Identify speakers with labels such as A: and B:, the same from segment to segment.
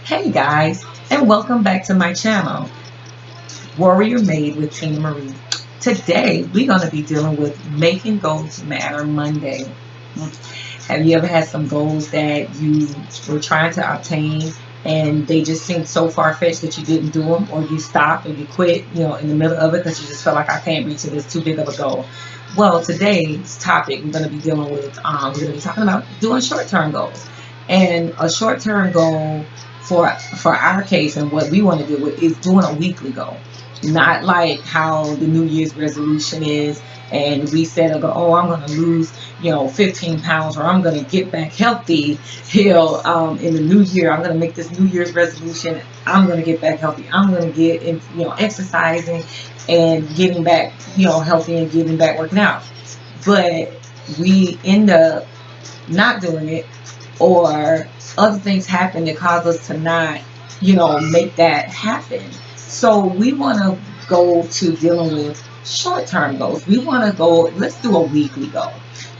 A: Hey guys, and welcome back to my channel, Warrior Made with Tina Marie. Today, we're going to be dealing with Making Goals Matter Monday. Have you ever had some goals that you were trying to obtain and they just seemed so far-fetched that you didn't do them, or you stopped or you quit, in the middle of it because you just felt like I can't reach it, it's too big of a goal? Well, today's topic we're going to be dealing with, we're going to be talking about doing short-term goals. And a short-term goal for our case and what we want to do is doing a weekly goal, not like how the New Year's resolution is. And we set a goal, oh, I'm going to lose 15 pounds, or I'm going to get back healthy in the new year. I'm going to make this New Year's resolution. I'm going to get back healthy. I'm going to get in, exercising and getting back, healthy and getting back working out. But we end up not doing it, or other things happen that cause us to not, make that happen. So we want to go to dealing with short-term goals. We want to go, let's do a weekly goal.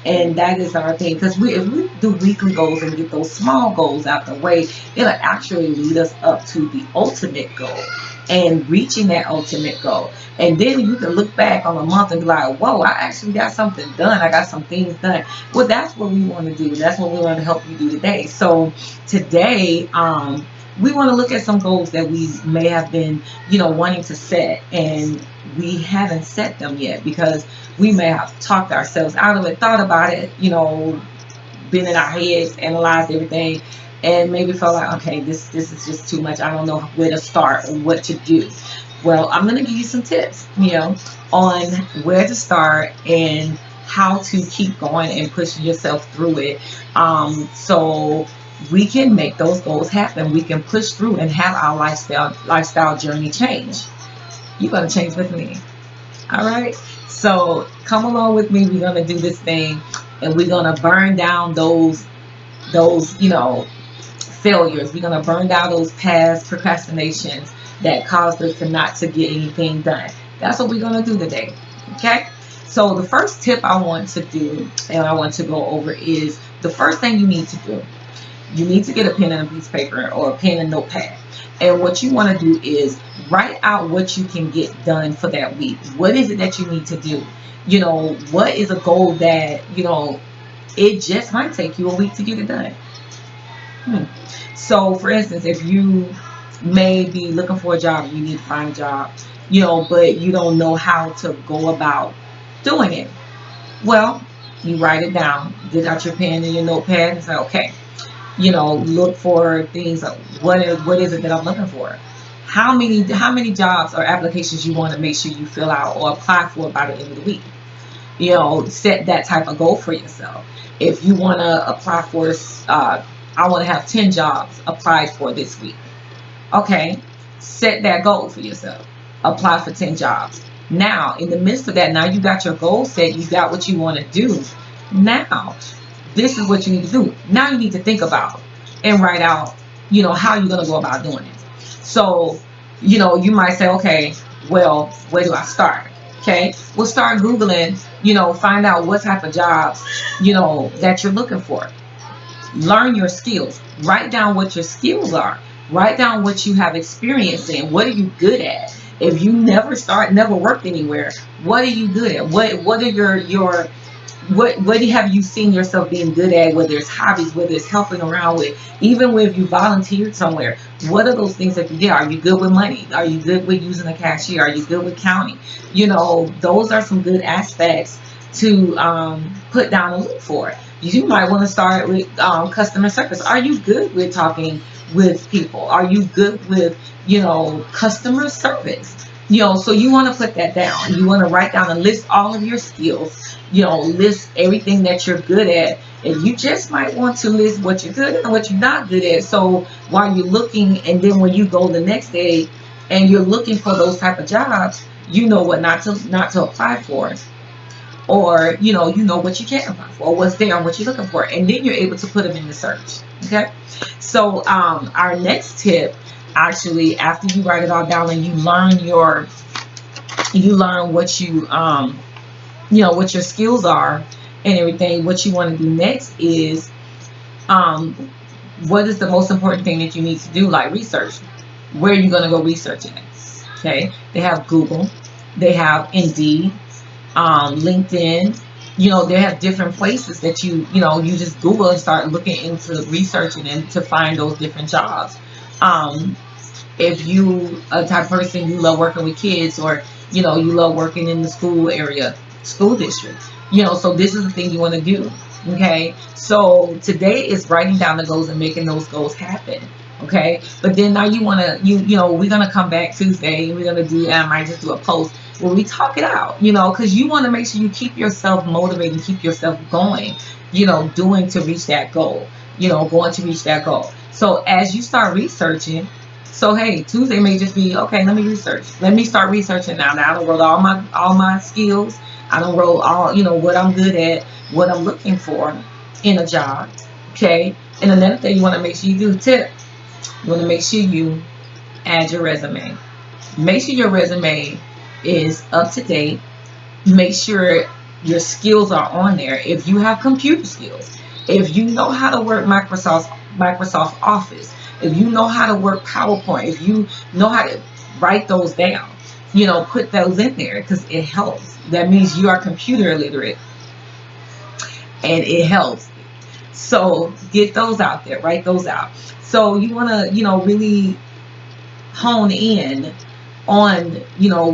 A: And that is our thing, because if we do weekly goals and get those small goals out the way, it'll actually lead us up to the ultimate goal and reaching that ultimate goal. And then you can look back on a month and be like, whoa, I actually got something done. I got some things done. Well, that's what we want to do. That's what we want to help you do today. So today, we want to look at some goals that we may have been, wanting to set, and we haven't set them yet because we may have talked ourselves out of it, thought about it, been in our heads, analyzed everything, and maybe felt like, okay, this is just too much. I don't know where to start or what to do. Well, I'm going to give you some tips, on where to start and how to keep going and pushing yourself through it. So we can make those goals happen. We can push through and have our lifestyle journey change. You're going to change with me. All right. So come along with me. We're going to do this thing, and we're going to burn down those failures. We're going to burn down those past procrastinations that caused us to get anything done. That's what we're going to do today. Okay. So the first tip I want to do and I want to go over is the first thing you need to do. You need to get a pen and a piece of paper, or a pen and notepad. And what you want to do is write out what you can get done for that week. What is it that you need to do? What is a goal that, it just might take you a week to get it done. So, for instance, if you may be looking for a job, you need to find a job, but you don't know how to go about doing it. Well, you write it down. Get out your pen and your notepad and say, okay, look for things. What is it that I'm looking for? How many jobs or applications you want to make sure you fill out or apply for by the end of the week? Set that type of goal for yourself. If you want to apply for, I want to have 10 jobs applied for this week. Okay, set that goal for yourself. Apply for 10 jobs. Now, in the midst of that, now you got your goal set. You got what you want to do. Now, this is what you need to do. Now you need to think about and write out, how you're going to go about doing it. So, you might say, okay, well, where do I start? Okay, we'll start Googling, find out what type of jobs, that you're looking for. Learn your skills. Write down what your skills are. Write down what you have experience in. What are you good at? If you never worked anywhere, what are you good at? What are what have you seen yourself being good at, whether it's hobbies, whether it's helping around with, even if you volunteered somewhere? What are those things that you did? Are you good with money? Are you good with using a cashier? Are you good with counting? Those are some good aspects to put down and look for. You might want to start with customer service. Are you good with talking with people? Are you good with, customer service? So you want to put that down. You want to write down and list all of your skills, list everything that you're good at. And you just might want to list what you're good at and what you're not good at. So while you're looking, and then when you go the next day and you're looking for those type of jobs, you know what not to apply for. Or, you know what you can apply for, or what's there and what you're looking for. And then you're able to put them in the search. Okay. So our next tip, actually, after you write it all down and you learn what what your skills are and everything, what you want to do next is what is the most important thing that you need to do, like research? Where are you going to go researching it? Okay, they have Google, they have Indeed, LinkedIn. They have different places that you just Google and start looking into researching and to find those different jobs. Um, if you a type of person, you love working with kids, or you love working in the school area, school district, so this is the thing you want to do. Okay, so today is writing down the goals and making those goals happen. Okay, but then now you want to we're gonna come back Tuesday and we're gonna do, I might just do a post where we talk it out, because you want to make sure you keep yourself motivated and keep yourself going, doing to reach that goal, going to reach that goal. So as you start researching, so hey, Tuesday may just be, okay, let me research. Let me start researching now. Now I don't wrote all my skills. I don't wrote all, what I'm good at, what I'm looking for in a job. Okay. And another thing you want to make sure you do, tip, you want to make sure you add your resume. Make sure your resume is up to date. Make sure your skills are on there. If you have computer skills, if you know how to work Microsoft Office, if you know how to work PowerPoint, if you know how to write those down, put those in there because it helps. That means you are computer illiterate and it helps. So get those out there, write those out. So you want to, really hone in on,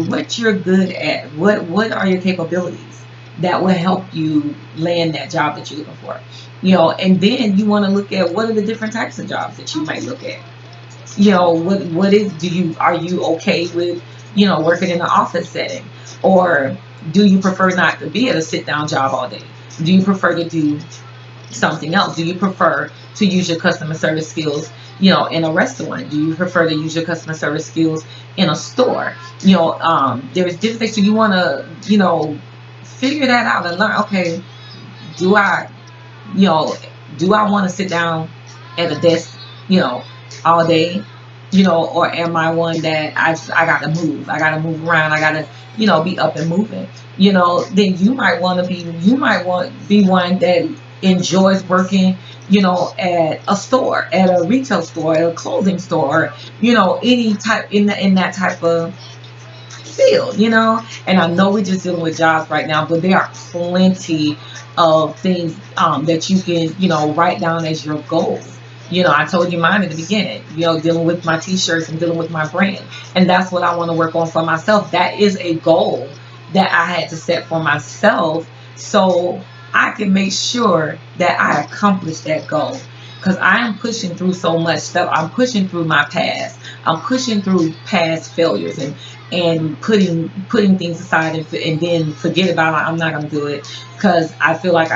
A: what you're good at. What are your capabilities that will help you land that job that you're looking for? And then you want to look at what are the different types of jobs that you might look at. Are you okay with, working in an office setting? Or do you prefer not to be at a sit down job all day? Do you prefer to do something else? Do you prefer to use your customer service skills, in a restaurant? Do you prefer to use your customer service skills in a store? There's different things. So you want to, figure that out and learn. Okay, do I, you know, do I want to sit down at a desk, all day, or am I one that I got to move? I got to move around. I got to, be up and moving. Then you might want to be one that enjoys working, at a store, at a retail store, at a clothing store, any type in that type of field, And I know we're just dealing with jobs right now, but there are plenty of things that you can, write down as your goals. I told you mine at the beginning, dealing with my t-shirts and dealing with my brand. And that's what I want to work on for myself. That is a goal that I had to set for myself so I can make sure that I accomplish that goal. Because I am pushing through so much stuff. I'm pushing through my past. I'm pushing through past failures and putting things aside and then forget about it. I'm not going to do it because I feel like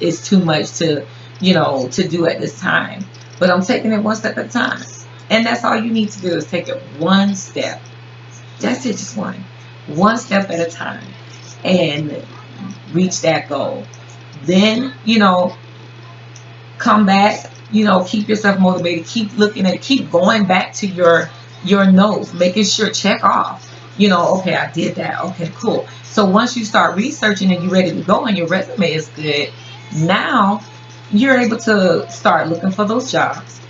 A: it's too much to to do at this time. But I'm taking it one step at a time, and that's all you need to do is take it one step. That's it, just one step at a time, and reach that goal. Then come back. Keep yourself motivated. Keep looking at it. Keep going back to your notes, making sure check off. Okay, I did that. Okay, cool. So once you start researching and you're ready to go and your resume is good, now you're able to start looking for those jobs.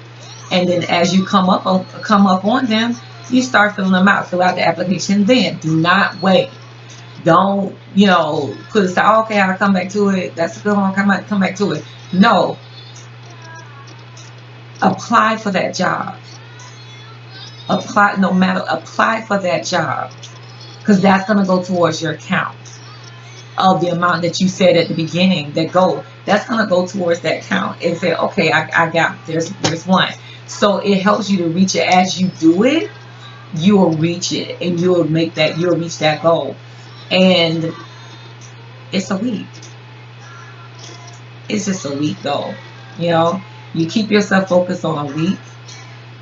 A: And then as you come up on them, you start filling them out. Fill out the application. Then do not wait. Don't put aside. Oh, okay, I'll come back to it. That's a good one. Come back to it. No, apply for that job. Apply for that job, because that's going to go towards your account of the amount that you said at the beginning, that goal. That's going to go towards that count and say, okay, I got, there's one. So it helps you to reach it. As you do it, you will reach it and you'll reach that goal. And it's a week. It's just a week though. You keep yourself focused on a week.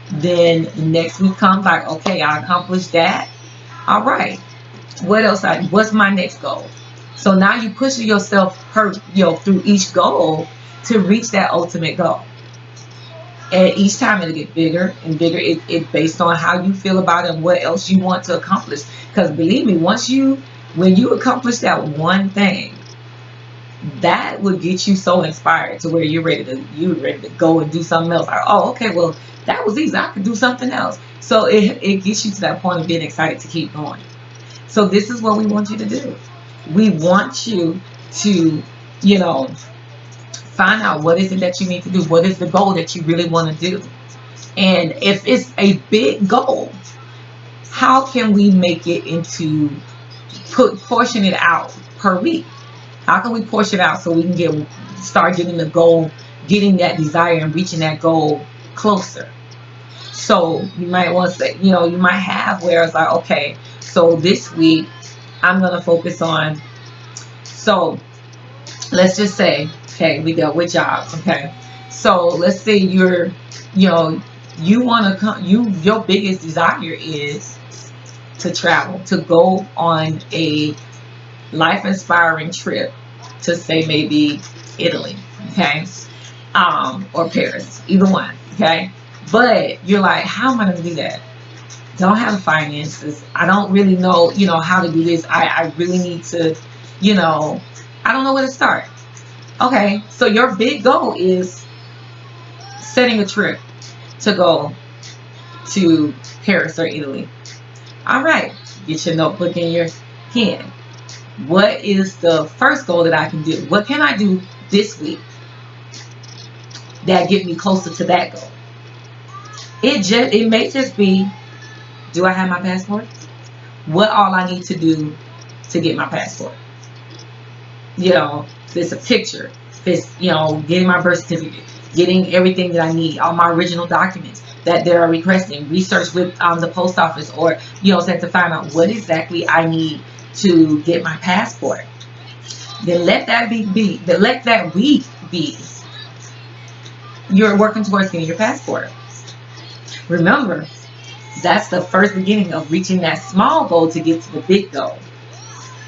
A: Then next week comes like, okay, I accomplished that. All right. What else? What's my next goal? So now you pushing yourself through each goal to reach that ultimate goal. And each time it'll get bigger and bigger. It based on how you feel about it and what else you want to accomplish. Because believe me, when you accomplish that one thing, that would get you so inspired to where you're ready to go and do something else. Like, oh, okay, well, that was easy. I could do something else. So it gets you to that point of being excited to keep going. So this is what we want you to do. We want you to, you know, find out what is it that you need to do. What is the goal that you really want to do? And if it's a big goal, how can we make it into portion it out per week? How can we portion it out so we can start getting the goal, getting that desire and reaching that goal closer? So you might want to say, you might have where it's like, okay, so this week I'm going to focus on, so let's just say, okay, we dealt with jobs, okay? So let's say you want to come, your biggest desire is to travel, to go on a life-inspiring trip to, say, maybe Italy, okay? Or Paris, either one, okay? But you're like, how am I going to do that? Don't have the finances. I don't really know, how to do this. I really need to, I don't know where to start. Okay, so your big goal is setting a trip to go to Paris or Italy. All right, get your notebook in your hand. What is the first goal that I can do? What can I do this week that get me closer to that goal? It may just be, do I have my passport? What all I need to do to get my passport? If it's a picture, if it's, getting my birth certificate, getting everything that I need, all my original documents that they're requesting, research with the post office, or, so to find out what exactly I need to get my passport. Then let that week be you're working towards getting your passport. Remember, that's the first beginning of reaching that small goal to get to the big goal.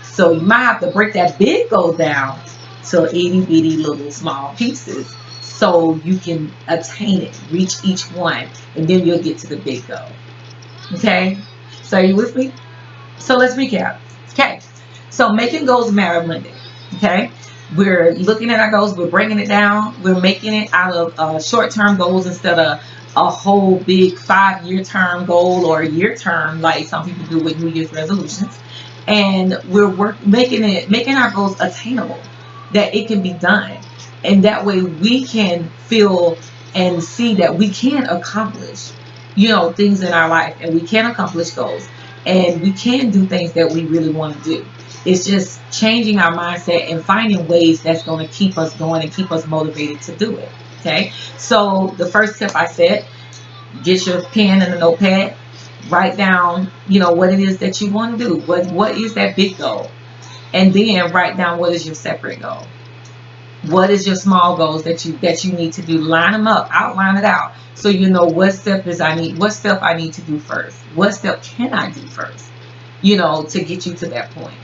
A: So you might have to break that big goal down to itty bitty little small pieces so you can attain it, reach each one, and then you'll get to the big goal. Okay? So are you with me? So let's recap. Okay. So making goals matter Monday. Okay? We're looking at our goals, we're breaking it down, we're making it out of short-term goals instead of a whole big 5-year term goal or a year term like some people do with New Year's resolutions. And we're making our goals attainable, that it can be done. And that way we can feel and see that we can accomplish, things in our life, and we can accomplish goals, and we can do things that we really want to do. It's just changing our mindset and finding ways that's going to keep us going and keep us motivated to do it. Okay. So the first tip I said, get your pen and a notepad. Write down, what it is that you want to do. What is that big goal? And then write down what is your separate goal. What is your small goals that you need to do? Line them up, outline it out, so you know what step I need to do first. What step can I do first? To get you to that point,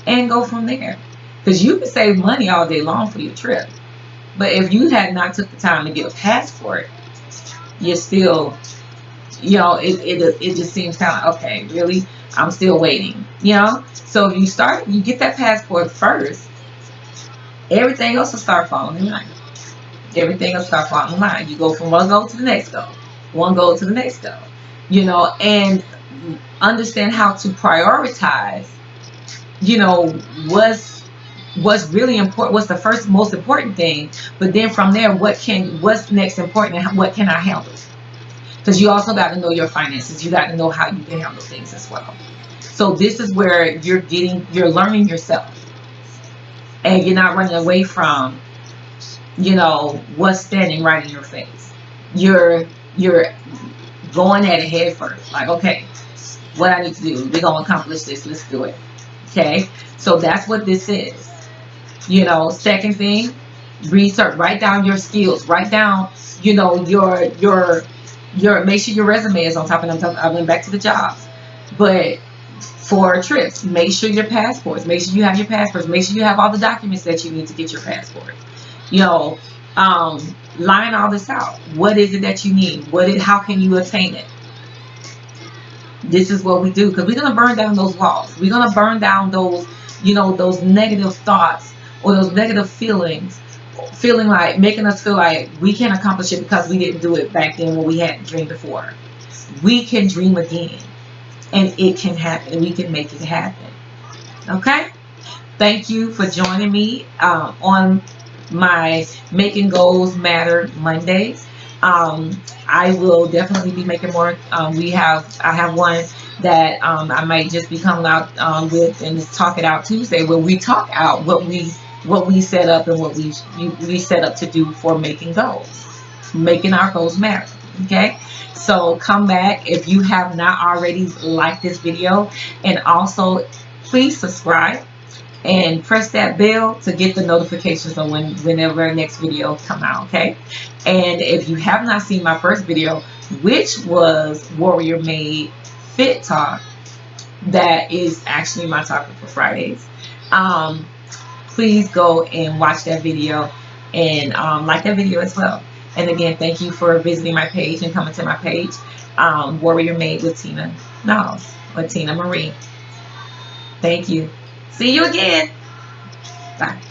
A: and go from there. Because you can save money all day long for your trip, but if you had not took the time to get a passport, you're still, it just seems kind of, okay, really, I'm still waiting. So if you get that passport first, everything else will start falling in line. Everything will start falling in line. You go from one goal to the next goal, one goal to the next goal, and understand how to prioritize, what's really important, what's the first most important thing, but then from there, what's next important and what can I handle? Because you also got to know your finances. You got to know how you can handle things as well. So this is where you're learning yourself, and you're not running away from, what's standing right in your face. You're going at it head first. Like, okay, what I need to do, we're going to accomplish this. Let's do it. Okay. So that's what this is. Second thing, research, write down your skills, write down, make sure your resume is on top of them. I went back to the jobs, but for trips, make sure make sure you have your passports, make sure you have all the documents that you need to get your passport. Line all this out. What is it that you need? How can you attain it? This is what we do, because we're going to burn down those walls. We're going to burn down those, those negative thoughts or those negative feelings, feeling like, making us feel like we can't accomplish it because we didn't do it back then when we hadn't dreamed before. We can dream again, and it can happen. We can make it happen. Okay? Thank you for joining me on my Making Goals Matter Mondays. I will definitely be making more. I have one that I might just be coming out with, and it's Talk It Out Tuesday, where we talk out what we set up and what we set up to do for making goals, making our goals matter. Okay, so come back if you have not already liked this video, and also please subscribe and press that bell to get the notifications on whenever our next video come out. Okay, and if you have not seen my first video, which was Warrior Made Fit Talk, that is actually my topic for Fridays, please go and watch that video, and like that video as well. And again, thank you for visiting my page and coming to my page, Warrior Made with Tina Knowles, or Tina Marie. Thank you. See you again. Bye.